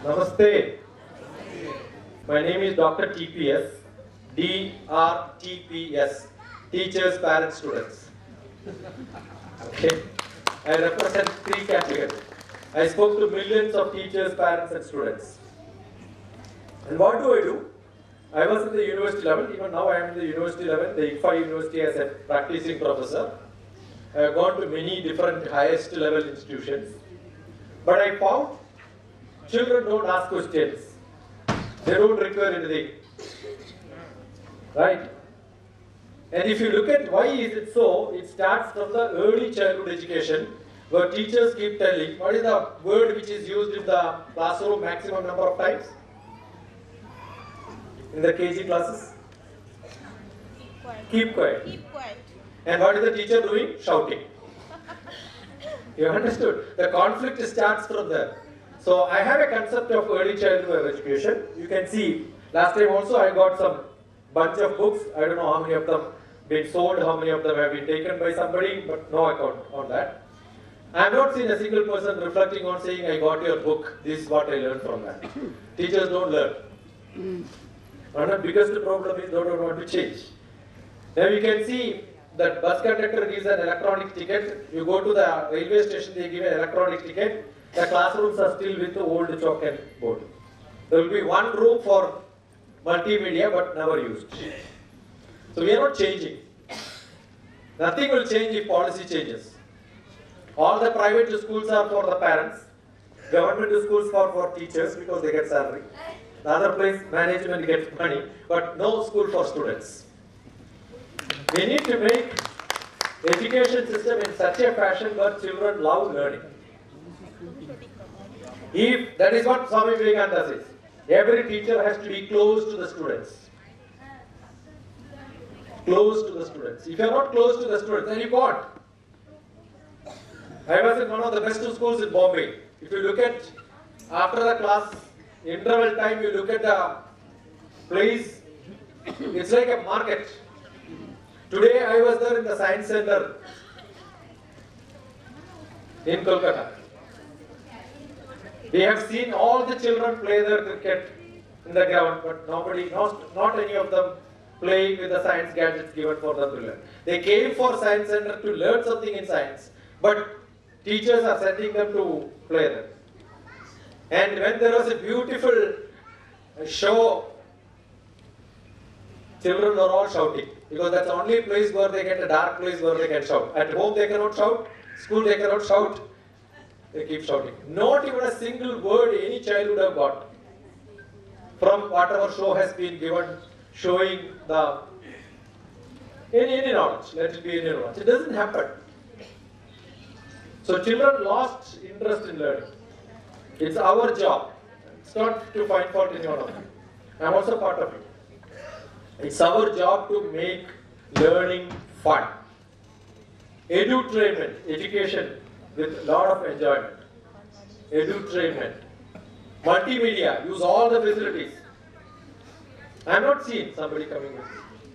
Namaste. My name is Dr. TPS. DRTPS. Teachers, parents, students. Okay. I represent three categories. I spoke to millions of teachers, parents, and students. And what do? I was in the university level. Even now I am in the university level, the ICFA University as a practicing professor. I have gone to many different highest level institutions. But I found children don't ask questions. They don't require anything. Right? And if you look at why is it so, it starts from the early childhood education, where teachers keep telling, what is the word which is used in the classroom maximum number of times? In the KG classes? Keep quiet. Keep quiet. And what is the teacher doing? Shouting. You understood? The conflict starts from there. So I have a concept of early childhood education. You can see, last time also I got some bunch of books. I don't know how many of them been sold, how many of them have been taken by somebody, but no account on that. I have not seen a single person reflecting on saying, I got your book, this is what I learned from that. Teachers don't learn. One of the biggest problem is they don't want to change. Now you can see that bus conductor gives an electronic ticket. You go to the railway station, they give an electronic ticket. The classrooms are still with the old chalk and board. There will be one room for multimedia but never used. So we are not changing. Nothing will change if policy changes. All the private schools are for the parents. Government schools are for teachers because they get salary. The other place management gets money, but no school for students. We need to make education system in such a fashion where children love learning. If that is what Swami Vivekananda says, every teacher has to be close to the students. Close to the students. If you are not close to the students, then you can't. I was in one of the best schools in Bombay. If you look at after the class interval time, you look at the place, it's like a market. Today I was there in the science center in Kolkata. We have seen all the children play their cricket in the ground, but nobody, not any of them playing with the science gadgets given for them to learn. They came for science center to learn something in science, but teachers are sending them to play there. And when there was a beautiful show, children were all shouting because that's the only place where they get a dark place where they can shout. At home they cannot shout, school they cannot shout. They keep shouting. Not even a single word any child would have got from whatever show has been given, showing the any knowledge. Let it be any knowledge. It doesn't happen. So children lost interest in learning. It's our job. It's not to find fault in anyone of them. I'm also part of it. It's our job to make learning fun. Edutainment, education with a lot of enjoyment. Edutainment. Multimedia, use all the facilities. I have not seen somebody coming with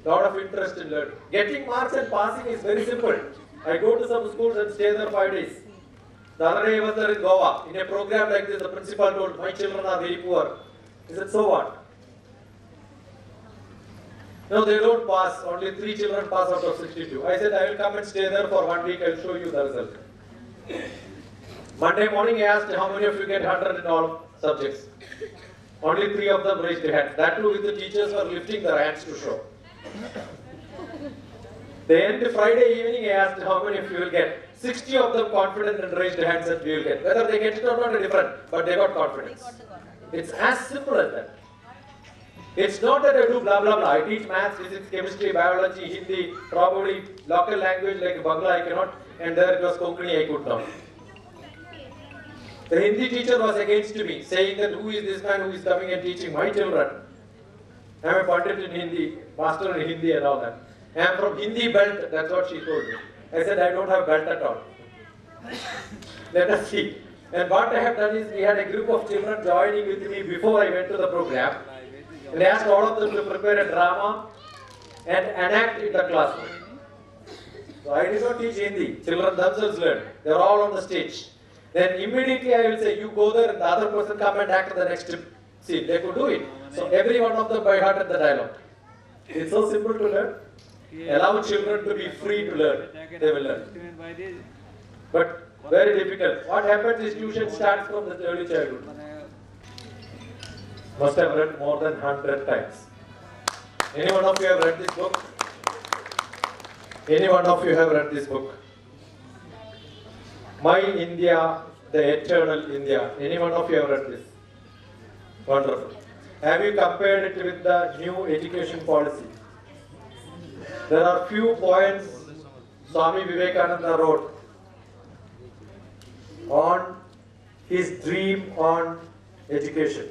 a lot of interest in learning. Getting marks and passing is very simple. I go to some schools and stay there 5 days. The other day I was there in Goa. In a program like this, the principal told, my children are very poor. He said, so what? No, they don't pass. Only 3 children pass out of 62. I said, I will come and stay there for 1 week. I will show you the result. Monday morning, I asked, how many of you get 100 in all subjects? Only 3 of them raised their hands. That too, with the teachers were lifting their hands to show. Then Friday evening, I asked, how many of you will get? 60 of them confident and raised their hands that we will get. Whether they get it or not is different, but they got confidence. It's as simple as that. It's not that I do blah blah blah. I teach maths, physics, chemistry, biology, Hindi, probably local language like Bangla I cannot, and there it was Konkani I could not. The Hindi teacher was against me, saying that who is this man who is coming and teaching my children? I am a Pandit in Hindi, master in Hindi and all that. I am from Hindi belt, that's what she told me. I said I don't have belt at all. Let us see. And what I have done is we had a group of children joining with me before I went to the program. And I asked all of them to prepare a drama and enact in the classroom. So I did not teach Hindi. Children themselves learn. They are all on the stage. then immediately I will say, you go there and the other person come and act the next scene. They could do it. So every one of them by heart the dialogue. It's so simple to learn. Allow children to be free to learn. They will learn. But very difficult. What happens is tuition starts from the early childhood. Must have read more than 100 times. Any one of you have read this book? Any one of you have read this book? My India, the Eternal India. Any one of you have read this? Wonderful. Have you compared it with the new education policy? There are few points Swami Vivekananda wrote on his dream on education.